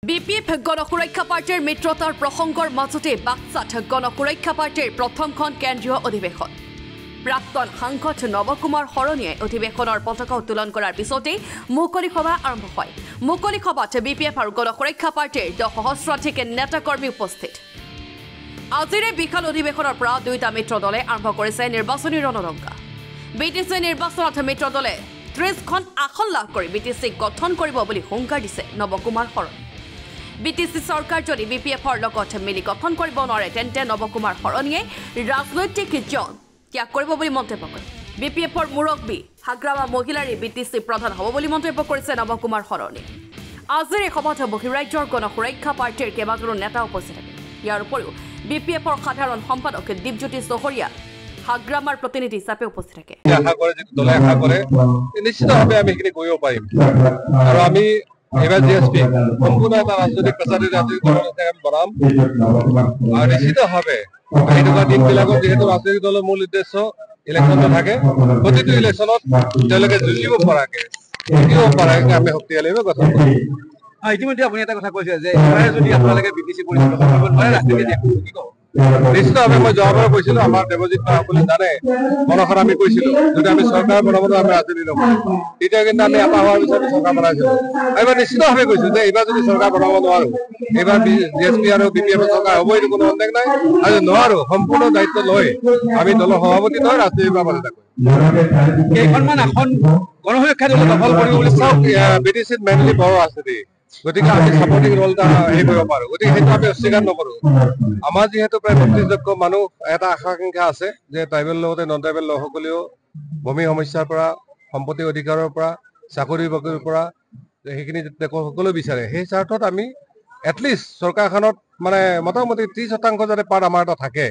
BPF গণসুৰক্ষা পাৰ্টিৰ মিত্ৰতাৰ প্ৰসংগৰ মাজতে বাক্সাত গণসুৰক্ষা পাৰ্টিৰ প্ৰথমখন কেন্দ্ৰীয় অধিৱেশন প্ৰাক্তন সাংসদ নৱকুমাৰ শৰণীয়ে অধিৱেশনৰ পতাকা উত্তোলন কৰাৰ পিছতে মুকলি সভা আৰম্ভ হয়। মুকলি সভাত বিপিএফ আৰু গণসুৰক্ষা পাৰ্টিৰ 10 সহস্ৰাধিক নেতাকৰ্মী উপস্থিত। আজিৰে বিশাল অধিৱেশনৰ পৰা দুয়োটা মিত্ৰ দলে আৰম্ভ কৰিছে নিৰ্বাচনী ৰণদংকা। বিটিচি নিৰ্বাচনত মিত্ৰ দলে 30খন আসন লাভ কৰি বিটিচি গঠন কৰিব বুলি হুংকাৰ দিছে নৱকুমাৰ শৰণী। বিটিচি চৰকাৰ যদি বিপিএফৰ লগত মিলি গঠন কৰিব নোৱাৰে তেন্তে নৱকুমাৰ শৰণীয়ে ৰাজনৈতিক জন ত্যাগ কৰিব বুলি মন্তব্য কৰে। বিপিএফৰ মুৰব্বী হাগ্ৰামা মহিলাৰী বিটিচি প্ৰধান হ'ব বুলি মন্তব্য কৰিছে নৱকুমাৰ শৰণী। আজিৰ এই সভাত বহিৰাজ্যৰ গণসুৰক্ষা পাৰ্টিৰ কেইবাজনো নেতা উপস্থিত থাকে। ইয়াৰ উপৰিও বিপিএফৰ সাধাৰণ সম্পাদক দীপজ্যোতি চহৰীয়া হাগ্ৰামাৰ প্ৰতিনিধি হিচাপে উপস্থিত থাকে। আশা কৰে যে দলে আশা কৰে নিশ্চিতভাৱে আমি এইখিনি কৰিব পাৰিম আৰু আমি এবাৰ জিএসপি সম্পূৰ্ণ এটা ৰাজনৈতিক পেছাদাৰী ৰাজনৈতিক দল বনাম আৰু নিশ্চিতভাৱে আহি থকা দিনবিলাকত যিহেতু ৰাজনৈতিক দলৰ মূল উদ্দেশ্য ইলেকশ্যন নাথাকে, প্ৰতিটো ইলেকশ্যনত তেওঁলোকে যুঁজিব পৰাকে আমি শক্তিশালীভাৱে গঠন কৰিম। ইতিমধ্যে আপুনি এটা কথা কৈছে যে এবাৰে যদি আপোনালোকে বিটিচি পৰিচালনা কৰিব নোৱাৰে ৰাজনীতি কি ক'ব? নিশ্চিতভাৱে মই যোৱাবাৰ কৈছিলো আমাৰ দেৱজিৎ আপুনি জানে মনসত আমি কৈছিলো যদি আমি চৰকাৰ বনাবলৈ আমি ৰাজনীতি নকৰো, তেতিয়া কিন্তু আমি এটা হোৱাৰ পিছত চৰকাৰ বনাইছিলো। এইবাৰ নিশ্চিতভাৱে কৈছো যে এইবাৰ যদি চৰকাৰ বনাব নোৱাৰো, এইবাৰ জিএসপি আৰু বিপিএফ চৰকাৰ হ'ব এইটো কোনো সন্দেহ নাই। আৰু নোৱাৰো সম্পূৰ্ণ দায়িত্ব লৈ আমি দলৰ সভাপতি লৈ ৰাজনীতিৰ পৰা বাধা কৰিম। কেইখনমান আসন গণসুৰক্ষা দলে দখল কৰিব বুলি চাওক, বিটিচিত মেইনলি বড়ো ৰাজনীতি, গতিকে আমি ছাপৰ্টিং ৰল এটা হেৰি কৰিব পাৰো, গতিকে সেইটো আমি অস্বীকাৰ নকৰো। আমাৰ যিহেতু প্ৰায় 32 লক্ষ মানুহ এটা আকাংক্ষা আছে যে ট্ৰাইবেল লগতে নন ট্ৰাইবেল লোকসকলেও ভূমি সমস্যাৰ পৰা, সম্পত্তি অধিকাৰৰ পৰা, চাকৰি বাকৰিৰ পৰা সেইখিনি সকলো বিচাৰে। সেই স্বাৰ্থত আমি এটলিষ্ট চৰকাৰখনত মানে মোটামুটি 30% যাতে পাৰ্ট আমাৰ এটা থাকে,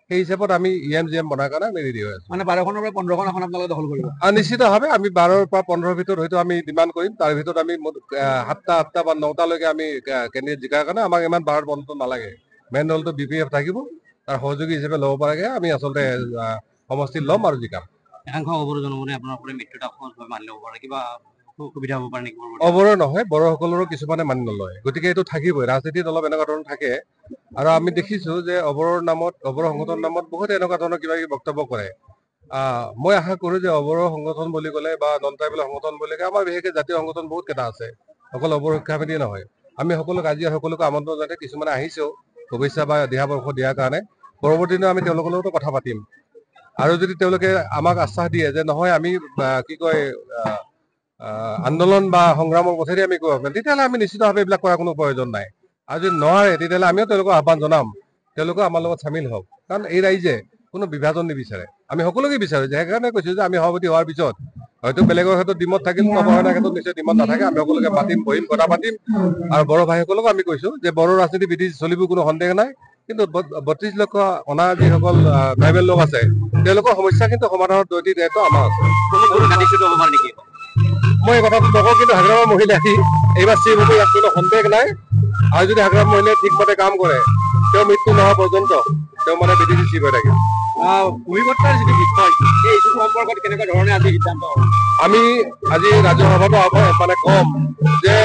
সেই হিচাপত আমি EM বনাৰ কাৰণে আমি ৰেডি হৈ আছো। মানে 12খনৰ পৰা 15খন আসন আপোনালোকে দখল কৰিব? নিশ্চিতভাৱে আমি 12ৰ পৰা 15ৰ ভিতৰত হয়তো আমি ডিমাণ্ড কৰিম। তাৰ ভিতৰত আমি 7টা বা 9টালৈকে আমি কেণ্ডিডেট জিকাৰ কাৰণে আমাক ইমান বাৰত বন্ধ নালাগে। মেইন দলটো বিপিএফ থাকিব, তাৰ সহযোগী হিচাপে ল'ব পৰাকে আমি আচলতে সমষ্টিত ল'ম আৰু জিকাম। একাংশ অৱৰোধ জনগণে আপোনাৰ মিত্ৰতা মানি ল'ব পাৰে, কিবা সুবিধা হ'ব পাৰে নেকি? অৱৰোধ নহয়, বড়োসকলৰো কিছুমানে মানি নলয়, গতিকে এইটো থাকিবই। ৰাজনীতিত অলপ এনেকুৱা ধৰণৰ থাকে আৰু আমি দেখিছো যে অৱৰোধ নামত, অৱৰোধ সংগঠনৰ নামত বহুত এনেকুৱা ধৰণৰ কিবা কিবি বক্তব্য কৰে। মই আশা কৰো যে অৱৰোধ সংগঠন বুলি ক'লে বা নন ট্ৰাইবেল সংগঠন বুলি ক'লে আমাৰ বিশেষকৈ জাতীয় সংগঠন বহুত কেইটা আছে, অকল অৱৰক্ষা সমিতিয়ে নহয়। আমি সকলোকে আমন্ত্ৰণ জনাই কিছুমানে আহিছেও শুভেচ্ছা বা দিহা পৰামৰ্শ দিয়াৰ কাৰণে। পৰৱৰ্তী দিনত আমি তেওঁলোকৰ লগতো কথা পাতিম আৰু যদি তেওঁলোকে আমাক আশ্বাস দিয়ে যে নহয় আমি কি কয় আন্দোলন বা সংগ্ৰামৰ পথেৰে আমি কৰিব পাৰিম, তেতিয়াহ'লে আমি নিশ্চিতভাৱে এইবিলাক কৰাৰ কোনো প্ৰয়োজন নাই। আৰু যদি নোৱাৰে তেতিয়াহ'লে আমিও তেওঁলোকক আহ্বান জনাম, তেওঁলোকেও আমাৰ লগত চামিল হওক। কাৰণ এই ৰাইজে কোনো বিভাজন নিবিচাৰে, আমি সকলোকে বিচাৰো। যে সেইকাৰণে কৈছো যে আমি সভাপতি হোৱাৰ পিছত হয়তো বেলেগৰ ক্ষেত্ৰত ডিমত থাকিল, নৱসেনাৰ ক্ষেত্ৰত নিশ্চয় ডিমত নাথাকে, আমি সকলোকে মাতিম, বহিম, কথা পাতিম। আৰু বড়ো ভাইসকলকো আমি কৈছো যে বড়ো ৰাজনীতি বিধি চলিব কোনো সন্দেহ নাই, কিন্তু 32 লক্ষ অনা যিসকল ট্ৰাইবেল লোক আছে তেওঁলোকৰ সমস্যা কিন্তু সমাধানৰ নৈতিক দায়িত্ব আমাৰ আছে। মই এই কথাটো নকওঁ, কিন্তু হাগ্ৰামা মহিলা এইবাৰ চিফ হ'ব, ইয়াত কোনো সন্দেহ নাই। আৰু যদি হাগ্ৰামা মহিলাই ঠিকমতে কাম কৰে, তেওঁ মৃত্যু নোহোৱা পৰ্যন্ত তেওঁ মানে বিটিচি চিফ হৈ থাকিব। ভূমিপট্টাৰ যিটো বিষয়, এই ইছ্যু সম্পৰ্কত কেনেকুৱা ধৰণে আজি সিদ্ধান্ত হ'ব? আমি আজি ৰাজ্য সভাতো মানে কম যে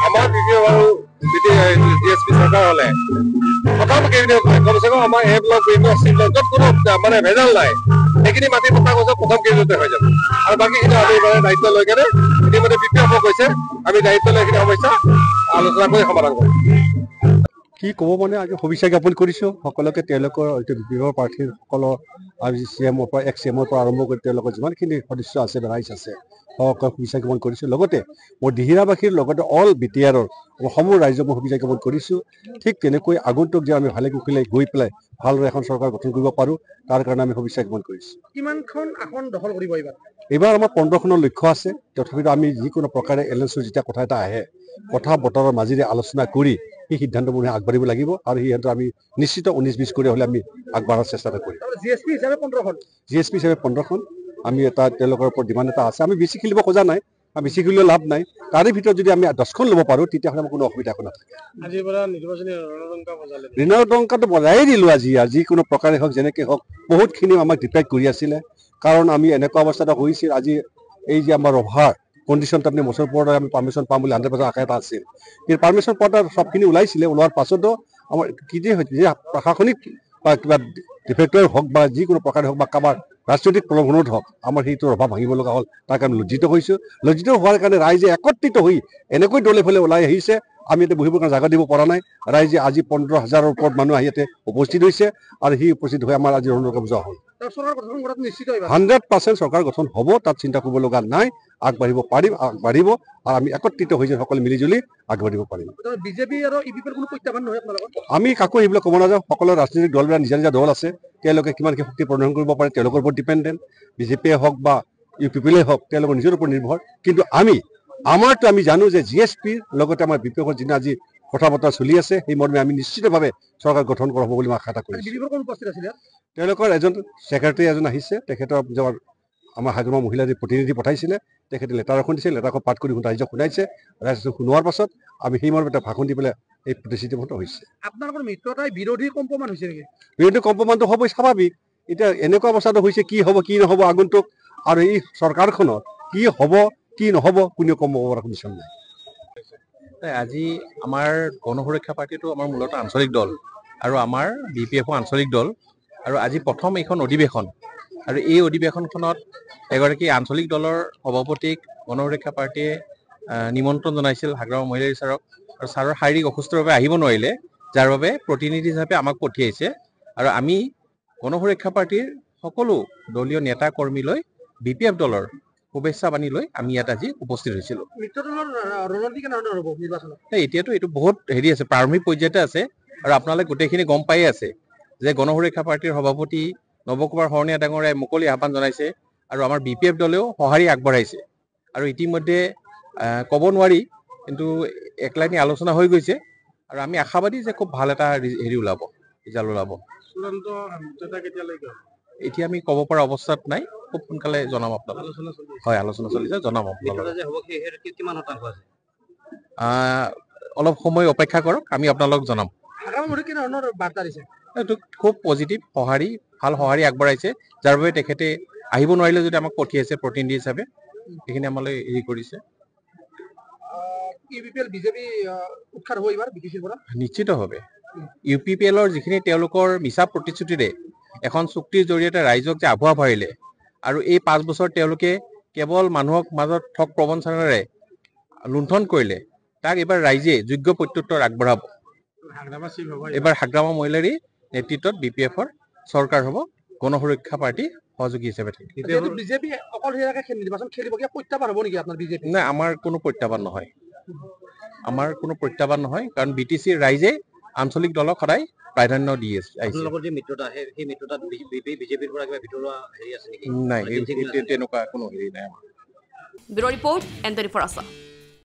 আমাৰ বিপিএফ আৰু জিএসপি চৰকাৰ হলে প্ৰথম কেবিনেট কমচে কম আমাৰ A block, B block, C block য'ত কোনো মানে ভেজাল নাই সেইখিনি মাটি পতা কৈছে প্ৰথম কেবিনেটে হৈ যাব। আৰু বাকীখিনি আমি মানে দায়িত্ব লৈ কেনে ইতিমধ্যে বিপিএফক কৈছে আমি দায়িত্ব লৈ এইখিনি সমস্যা আলোচনা কৰি সমাধান কৰিম। কি ক'ব মানে আজি শুভেচ্ছা জ্ঞাপন কৰিছোঁ সকলোকে, তেওঁলোকৰ বিপিএফৰ প্ৰাৰ্থীসকলৰ আৰু CMৰ পৰা ex-CMৰ পৰা আৰম্ভ কৰি তেওঁলোকৰ যিমানখিনি সদস্য আছে, ৰাইজ আছে, সকলোকে শুভেচ্ছা জ্ঞাপন কৰিছোঁ। লগতে মই দিহিৰাবাসীৰ লগতে অল BTRৰ সমূহ ৰাইজক মই শুভেচ্ছা জ্ঞাপন কৰিছোঁ। ঠিক তেনেকৈ আগন্তুক যে আমি ভালে কুশলে গৈ পেলাই ভালদৰে এখন চৰকাৰ গঠন কৰিব পাৰোঁ, তাৰ কাৰণে আমি শুভেচ্ছা জ্ঞাপন কৰিছোঁ। কিমানখন আসন দখল কৰিব এইবাৰ? এইবাৰ আমাৰ 15খনৰ লক্ষ্য আছে। তথাপিতো আমি যিকোনো প্ৰকাৰে এলায়েন্সৰ যেতিয়া কথা এটা আহে, কথা বতৰৰ মাজেৰে আলোচনা কৰি সেই সিদ্ধান্তবোৰ আগবাঢ়িব লাগিব আৰু সেই সিদ্ধান্ত আমি নিশ্চিত 19-20 কৰি হ'লে আমি আগবঢ়াৰ চেষ্টা কৰিম। জিএসপি হিচাপে 15খন আমি এটা তেওঁলোকৰ ওপৰত ডিমাণ্ড এটা আছে। আমি বেছি খেলিব খোজা নাই, আমি বেছি খেলিলেও লাভ নাই। তাৰে ভিতৰত যদি আমি 10খন ল'ব পাৰোঁ তেতিয়াহ'লে আমাৰ কোনো অসুবিধা নাথাকে। আজিৰ পৰা নিৰ্বাচনী ৰণদংকাটো বজাই দিলোঁ আজি, যিকোনো প্ৰকাৰে হওক যেনেকৈ হওক বহুতখিনি আমাক ডিপেক্ট কৰি আছিলে। কাৰণ আমি এনেকুৱা অৱস্থা এটা হৈছিল, আজি এই যে আমাৰ ৰভাৰ কণ্ডিশ্যনটো আপুনি বছৰ পৰত আমি পাৰ্মিশ্যন পাম বুলি 100% আশা এটা আছিল। কিন্তু পাৰ্মিশ্যন পোৱাটা সবখিনি ওলাইছিলে, ওলোৱাৰ পাছতো আমাৰ কি যে প্ৰশাসনিক বা কিবা ডিফেক্টৰ হওক বা যিকোনো প্ৰকাৰে হওক বা কাৰোবাৰ ৰাজনৈতিক প্ৰলোভনত হওক আমাৰ সেইটো ৰভা ভাঙিব লগা হ'ল। তাৰ কাৰণে লজ্জিত হৈছোঁ। লজ্জিত হোৱাৰ কাৰণে ৰাইজে একত্ৰিত হৈ এনেকৈ দলে ফালে ওলাই আহিছে। আমি ইয়াতে বহিবৰ কাৰণে জাগা দিব পৰা নাই। ৰাইজে আজি 15,000ৰ ওপৰত মানুহ আহি ইয়াতে উপস্থিত হৈছে আৰু সেই উপস্থিত হৈ আমাৰ আজি ৰৌনক পূজা হ'ল। 100% চৰকাৰ গঠন হ'ব, তাত চিন্তা কৰিব লগা নাই। আগবাঢ়িব পাৰিম, আগবাঢ়িব আৰু আমি একত্ৰিত হৈ যেন সকলোৱে মিলিজুলি আগবাঢ়িব পাৰিম। বিজেপি আৰু ইউপিৰ কোনো প্ৰত্যাহ্বান নহয় আপোনালোকৰ? আমি কাকো এইবিলাক ক'ব নাযাওঁ। সকলো ৰাজনৈতিক দলবিলাক নিজা নিজা দল আছে, তেওঁলোকে কিমানখিনি শক্তি প্ৰদৰ্শন কৰিব পাৰে তেওঁলোকৰ ওপৰত ডিপেণ্ডেণ্ট। বিজেপিয়ে হওক বা ইউ পি পিলে হওক তেওঁলোকৰ নিজৰ ওপৰত নিৰ্ভৰ। কিন্তু আমি জানো যে GSPৰ লগতে আমাৰ BPFৰ যিদিনা আজি কথা বতৰা চলি আছে, সেই মৰ্মে আমি নিশ্চিতভাৱে চৰকাৰ গঠন কৰা হ'ব বুলি মই আশা এটা কৰিছোঁ। তেওঁলোকৰ এজন ছেক্ৰেটাৰী এজন আহিছে, তেখেতৰ আমাৰ হাগ্ৰামা মহিলা যি প্ৰতিনিধি পঠাইছিলে, তেখেতে লেটাৰ এখন দিছে, লেটাৰখন পাঠ কৰি ৰাইজক শুনাইছে। ৰাইজক শুনোৱাৰ পাছত আমি সেই মৰ্মে এটা ভাষণ দি পেলাই এই প্ৰতিশ্ৰুতিবদ্ধ হৈছে। আপোনালোকৰ মিত্ৰতাই বিৰোধী কম্পমান হৈছে নেকি? বিৰোধী কম্পমানটো হ'বই স্বাভাৱিক। এতিয়া এনেকুৱা অৱস্থাটো হৈছে, কি হ'ব কি নহ'ব আগন্তুক আৰু এই চৰকাৰখনত কি হ'ব কি নহ'ব কোনেও ক'ব পৰা কণ্ডিশ্যন নাই। আজি আমাৰ গণসুৰক্ষা পাৰ্টিটো আমাৰ মূলত আঞ্চলিক দল আৰু আমাৰ BPFও আঞ্চলিক দল। আৰু আজি প্ৰথম এইখন অধিৱেশন আৰু এই অধিৱেশনখনত এগৰাকী আঞ্চলিক দলৰ সভাপতিক গণসুৰক্ষা পাৰ্টিয়ে নিমন্ত্ৰণ জনাইছিল হাগ্ৰামা মহিলাৰী ছাৰক, আৰু ছাৰৰ শাৰীৰিক অসুস্থৰ বাবে আহিব নোৱাৰিলে, যাৰ বাবে প্ৰতিনিধি হিচাপে আমাক পঠিয়াইছে। আৰু আমি গণসুৰক্ষা পাৰ্টিৰ সকলো দলীয় নেতা কৰ্মীলৈ BPF দলৰ শুভেচ্ছা বাণী লৈ আমি ইয়াত আজি উপস্থিত হৈছিলোঁ। এতিয়াতো এইটো বহুত আছে, প্ৰাৰম্ভিক পৰ্যায়তে আছে আৰু আপোনালোকে গোটেইখিনি গম পায়ে আছে যে গণসুৰক্ষা পাৰ্টিৰ সভাপতি নৱকুমাৰ শৰণীয়া ডাঙৰীয়াই মুকলি আহ্বান জনাইছে আৰু আমাৰ BPF দলেও সঁহাৰি আগবঢ়াইছে। আৰু ইতিমধ্যে ক'ব নোৱাৰি, কিন্তু একলাইনি আলোচনা হৈ গৈছে আৰু আমি আশাবাদী যে খুব ভাল এটা ওলাব, ৰিজাল্ট ওলাব। এতিয়া আমি ক'ব পৰা অৱস্থাত নাই, খুব সোনকালে জনাম আপোনালোক। হয়, আলোচনা চলিছে, জনাম আপোনালোক। অলপ সময় অপেক্ষা কৰক, আমি আপোনালোক জনাম। এইটো খুব পজিটিভ সঁহাৰি, ভাল সঁহাৰি আগবঢ়াইছে, যাৰ বাবে তেখেতে আহিব নোৱাৰিলে যদি আমাক পঠিয়াইছে প্ৰতিনিধি হিচাপে, সেইখিনি আমালৈ কৰিছে। নিশ্চিতভাৱে UPPLৰ যিখিনি তেওঁলোকৰ মিছা প্ৰতিশ্ৰুতিৰে এখন চুক্তিৰ জৰিয়তে ৰাইজক যে আভুৱা ভৰাইলে আৰু এই 5 বছৰ তেওঁলোকে কেৱল মানুহক মাজত ঠগ প্ৰবঞ্চনাৰে লুণ্ঠন কৰিলে, তাক এইবাৰ ৰাইজে যোগ্য প্ৰত্যুত্তৰ আগবঢ়াব। এইবাৰ হাগ্ৰামা মহিলাৰী নেতৃত্বত BPFৰ চৰকাৰ হ'ব, গণসুৰক্ষা পাৰ্টি সহযোগী হিচাপে থাকিব। নাই, আমাৰ কোনো প্ৰত্যাহ্বান নহয়। আমাৰ কোনো প্ৰত্যাহ্বান নহয়, কাৰণ BTCৰ ৰাইজে আঞ্চলিক দলক সদায় প্ৰাধান্য দি আহিছে। নাই, তেনেকুৱা কোনো হেৰি নাই আমাৰ। Bureau' report, Anthony ফৰাছা।